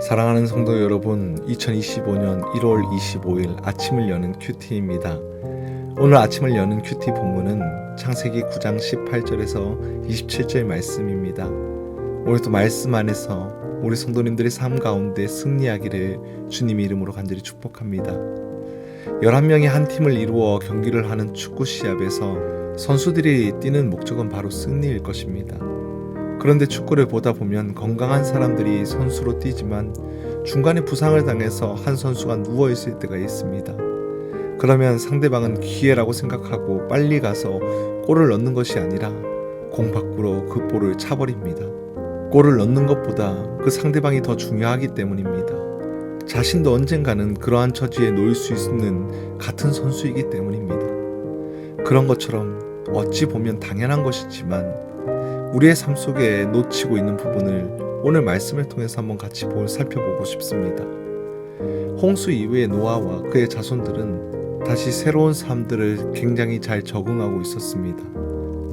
사랑하는 성도 여러분, 2025년 1월 25일 아침을 여는 큐티입니다. 오늘 아침을 여는 큐티 본문은 창세기 9장 18절에서 27절 말씀입니다. 오늘도 말씀 안에서 우리 성도님들의 삶 가운데 승리하기를 주님 이름으로 간절히 축복합니다. 11명이 한 팀을 이루어 경기를 하는 축구 시합에서 선수들이 뛰는 목적은 바로 승리일 것입니다. 그런데 축구를 보다 보면 건강한 사람들이 선수로 뛰지만 중간에 부상을 당해서 한 선수가 누워있을 때가 있습니다. 그러면 상대방은 기회라고 생각하고 빨리 가서 골을 넣는 것이 아니라 공 밖으로 그 볼을 차버립니다. 골을 넣는 것보다 그 상대방이 더 중요하기 때문입니다. 자신도 언젠가는 그러한 처지에 놓일 수 있는 같은 선수이기 때문입니다. 그런 것처럼 어찌 보면 당연한 것이지만 우리의 삶 속에 놓치고 있는 부분을 오늘 말씀을 통해서 한번 같이 살펴보고 싶습니다. 홍수 이후에 노아와 그의 자손들은 다시 새로운 삶들을 굉장히 잘 적응하고 있었습니다.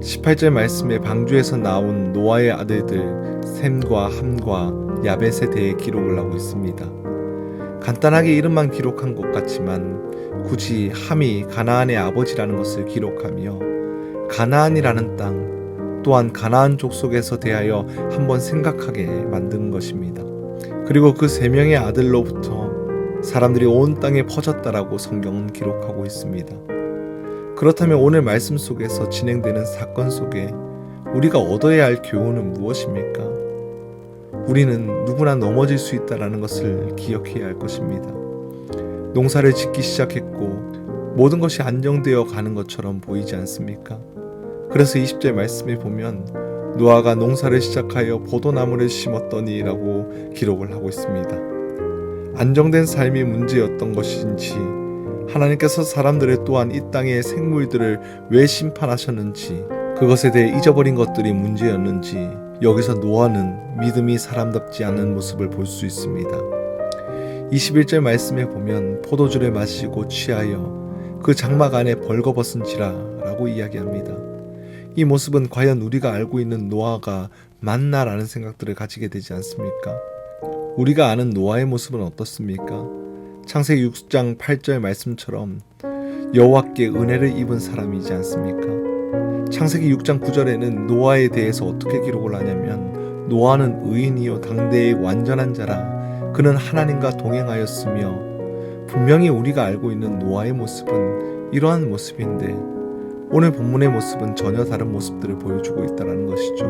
18절 말씀에 방주에서 나온 노아의 아들들 셈과 함과 야벳에 대해 기록을 하고 있습니다. 간단하게 이름만 기록한 것 같지만 굳이 함이 가나안의 아버지라는 것을 기록하며 가나안이라는 땅 또한 가나안 족속에서 대하여 한번 생각하게 만드는 것입니다. 그리고 그 3명의 아들로부터 사람들이 온 땅에 퍼졌다라고 성경은 기록하고 있습니다. 그렇다면 오늘 말씀 속에서 진행되는 사건 속에 우리가 얻어야 할 교훈은 무엇입니까? 우리는 누구나 넘어질 수 있다는 것을 기억해야 할 것입니다. 농사를 짓기 시작했고 모든 것이 안정되어 가는 것처럼 보이지 않습니까? 그래서 20절 말씀에 보면 노아가 농사를 시작하여 포도나무를 심었더니 라고 기록을 하고 있습니다. 안정된 삶이 문제였던 것인지 하나님께서 사람들을 또한 이 땅의 생물들을 왜 심판하셨는지 그것에 대해 잊어버린 것들이 문제였는지 여기서 노아는 믿음이 사람답지 않은 모습을 볼 수 있습니다. 21절 말씀에 보면 포도주를 마시고 취하여 그 장막 안에 벌거벗은지라 라고 이야기합니다. 이 모습은 과연 우리가 알고 있는 노아가 맞나라는 생각들을 가지게 되지 않습니까? 우리가 아는 노아의 모습은 어떻습니까? 창세기 6장 8절 말씀처럼 여호와께 은혜를 입은 사람이지 않습니까? 창세기 6장 9절에는 노아에 대해서 어떻게 기록을 하냐면 노아는 의인이요 당대의 완전한 자라 그는 하나님과 동행하였으며 분명히 우리가 알고 있는 노아의 모습은 이러한 모습인데 오늘 본문의 모습은 전혀 다른 모습들을 보여주고 있다는 것이죠.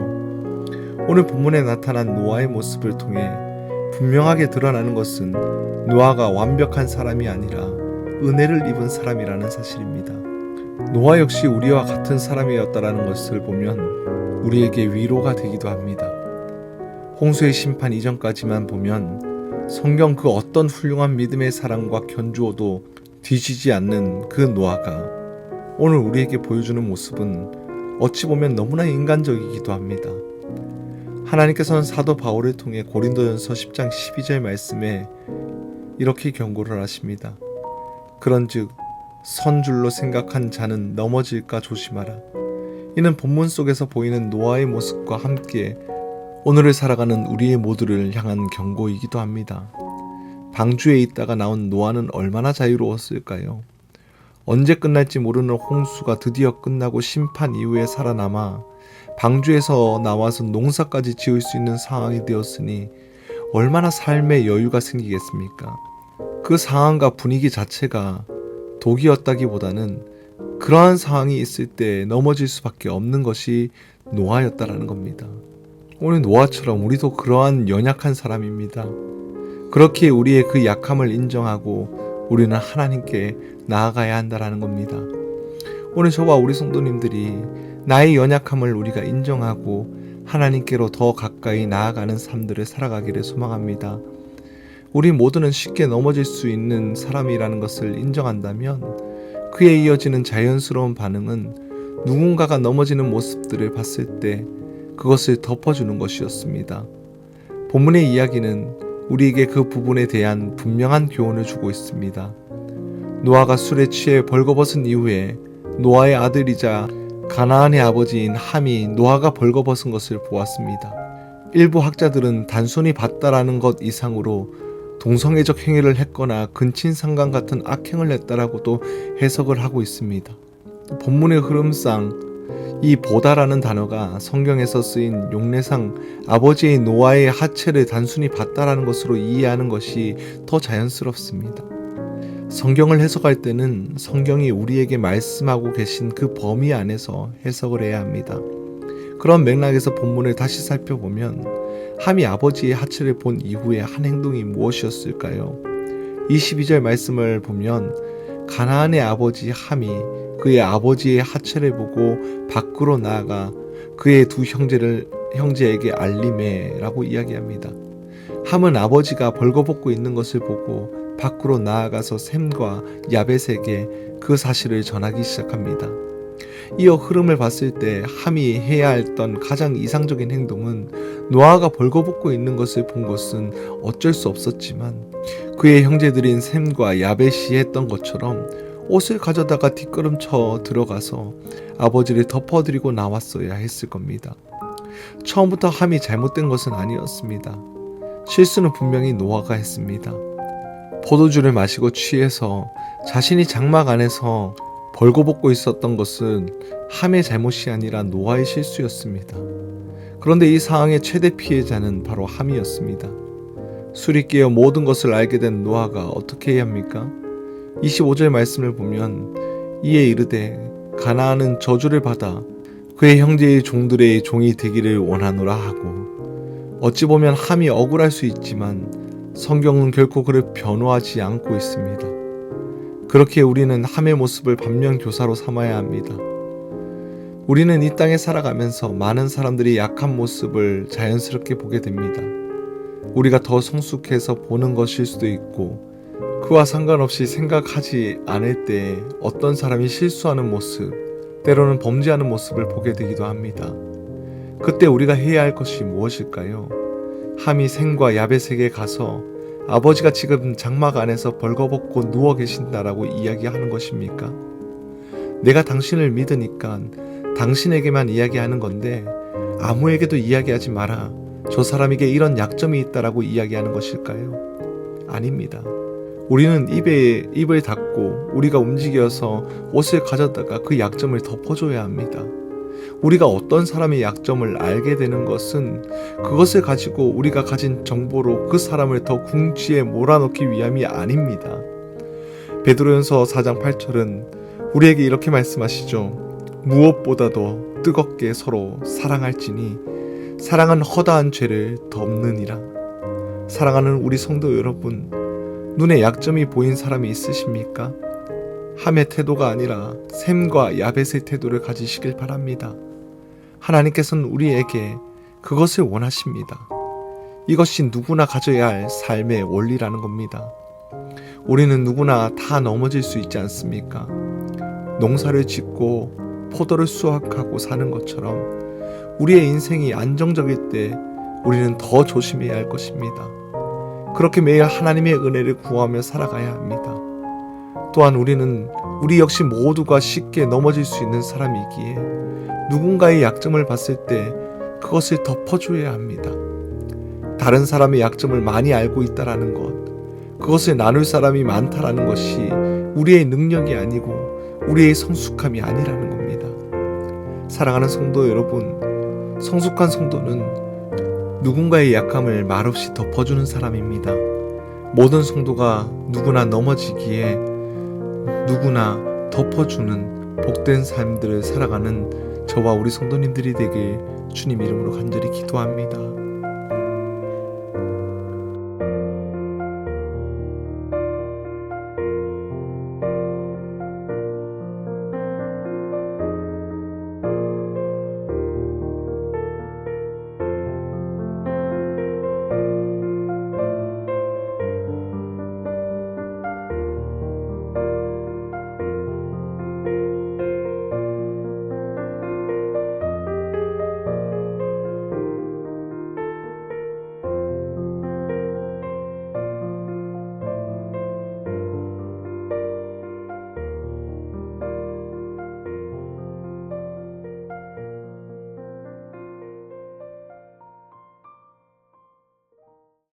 오늘 본문에 나타난 노아의 모습을 통해 분명하게 드러나는 것은 노아가 완벽한 사람이 아니라 은혜를 입은 사람이라는 사실입니다. 노아 역시 우리와 같은 사람이었다는 것을 보면 우리에게 위로가 되기도 합니다. 홍수의 심판 이전까지만 보면 성경 그 어떤 훌륭한 믿음의 사랑과 견주어도 뒤지지 않는 그 노아가 오늘 우리에게 보여주는 모습은 어찌 보면 너무나 인간적이기도 합니다. 하나님께서는 사도 바울을 통해 고린도전서 10장 12절 말씀에 이렇게 경고를 하십니다. 그런즉 선줄로 생각한 자는 넘어질까 조심하라. 이는 본문 속에서 보이는 노아의 모습과 함께 오늘을 살아가는 우리의 모두를 향한 경고이기도 합니다. 방주에 있다가 나온 노아는 얼마나 자유로웠을까요? 언제 끝날지 모르는 홍수가 드디어 끝나고 심판 이후에 살아남아 방주에서 나와서 농사까지 지을 수 있는 상황이 되었으니 얼마나 삶의 여유가 생기겠습니까? 그 상황과 분위기 자체가 독이었다기보다는 그러한 상황이 있을 때 넘어질 수밖에 없는 것이 노아였다라는 겁니다. 오늘 노아처럼 우리도 그러한 연약한 사람입니다. 그렇게 우리의 그 약함을 인정하고 우리는 하나님께 나아가야 한다라는 겁니다. 오늘 저와 우리 성도님들이 나의 연약함을 우리가 인정하고 하나님께로 더 가까이 나아가는 삶들을 살아가기를 소망합니다. 우리 모두는 쉽게 넘어질 수 있는 사람이라는 것을 인정한다면 그에 이어지는 자연스러운 반응은 누군가가 넘어지는 모습들을 봤을 때 그것을 덮어주는 것이었습니다. 본문의 이야기는 우리에게 그 부분에 대한 분명한 교훈을 주고 있습니다. 노아가 술에 취해 벌거벗은 이후에 노아의 아들이자 가나안의 아버지인 함이 노아가 벌거벗은 것을 보았습니다. 일부 학자들은 단순히 봤다라는 것 이상으로 동성애적 행위를 했거나 근친상간 같은 악행을 했다라고도 해석을 하고 있습니다. 본문의 흐름상 이 보다라는 단어가 성경에서 쓰인 용례상 아버지의 노아의 하체를 단순히 봤다라는 것으로 이해하는 것이 더 자연스럽습니다. 성경을 해석할 때는 성경이 우리에게 말씀하고 계신 그 범위 안에서 해석을 해야 합니다. 그런 맥락에서 본문을 다시 살펴보면 함이 아버지의 하체를 본 이후에 한 행동이 무엇이었을까요? 22절 말씀을 보면 가나안의 아버지 함이 그의 아버지의 하체를 보고 밖으로 나아가 그의 두 형제에게 알림해라고 이야기합니다. 함은 아버지가 벌거벗고 있는 것을 보고 밖으로 나아가서 셈과 야벳에게 그 사실을 전하기 시작합니다. 이어 흐름을 봤을 때 함이 해야 했던 가장 이상적인 행동은 노아가 벌거벗고 있는 것을 본 것은 어쩔 수 없었지만 그의 형제들인 셈과 야벳이 했던 것처럼 옷을 가져다가 뒷걸음쳐 들어가서 아버지를 덮어드리고 나왔어야 했을 겁니다. 처음부터 함이 잘못된 것은 아니었습니다. 실수는 분명히 노아가 했습니다. 포도주를 마시고 취해서 자신이 장막 안에서 벌거벗고 있었던 것은 함의 잘못이 아니라 노아의 실수였습니다. 그런데 이 상황의 최대 피해자는 바로 함이었습니다. 술이 깨어 모든 것을 알게 된 노아가 어떻게 해야 합니까? 25절 말씀을 보면 이에 이르되 가나안은 저주를 받아 그의 형제의 종들의 종이 되기를 원하노라 하고, 어찌 보면 함이 억울할 수 있지만 성경은 결코 그를 변호하지 않고 있습니다. 그렇게 우리는 함의 모습을 반면교사로 삼아야 합니다. 우리는 이 땅에 살아가면서 많은 사람들이 약한 모습을 자연스럽게 보게 됩니다. 우리가 더 성숙해서 보는 것일 수도 있고 그와 상관없이 생각하지 않을 때 어떤 사람이 실수하는 모습, 때로는 범죄하는 모습을 보게 되기도 합니다. 그때 우리가 해야 할 것이 무엇일까요? 함이 셈과 야벳에게 가서 아버지가 지금 장막 안에서 벌거벗고 누워 계신다라고 이야기하는 것입니까? 내가 당신을 믿으니까 당신에게만 이야기하는 건데 아무에게도 이야기하지 마라. 저 사람에게 이런 약점이 있다라고 이야기하는 것일까요? 아닙니다. 우리는 입을 닫고 우리가 움직여서 옷을 가져다가 그 약점을 덮어줘야 합니다. 우리가 어떤 사람의 약점을 알게 되는 것은 그것을 가지고 우리가 가진 정보로 그 사람을 더 궁지에 몰아넣기 위함이 아닙니다. 베드로전서 4장 8절은 우리에게 이렇게 말씀하시죠. 무엇보다도 뜨겁게 서로 사랑할지니 사랑은 허다한 죄를 덮느니라. 사랑하는 우리 성도 여러분, 눈에 약점이 보인 사람이 있으십니까? 함의 태도가 아니라 셈과 야벳의 태도를 가지시길 바랍니다. 하나님께서는 우리에게 그것을 원하십니다. 이것이 누구나 가져야 할 삶의 원리라는 겁니다. 우리는 누구나 다 넘어질 수 있지 않습니까? 농사를 짓고 포도를 수확하고 사는 것처럼 우리의 인생이 안정적일 때 우리는 더 조심해야 할 것입니다. 그렇게 매일 하나님의 은혜를 구하며 살아가야 합니다. 또한 우리 역시 모두가 쉽게 넘어질 수 있는 사람이기에 누군가의 약점을 봤을 때 그것을 덮어줘야 합니다. 다른 사람의 약점을 많이 알고 있다라는 것, 그것을 나눌 사람이 많다라는 것이 우리의 능력이 아니고 우리의 성숙함이 아니라는 겁니다. 사랑하는 성도 여러분, 성숙한 성도는 누군가의 약함을 말없이 덮어주는 사람입니다. 모든 성도가 누구나 넘어지기에 누구나 덮어주는 복된 삶들을 살아가는 저와 우리 성도님들이 되길 주님 이름으로 간절히 기도합니다.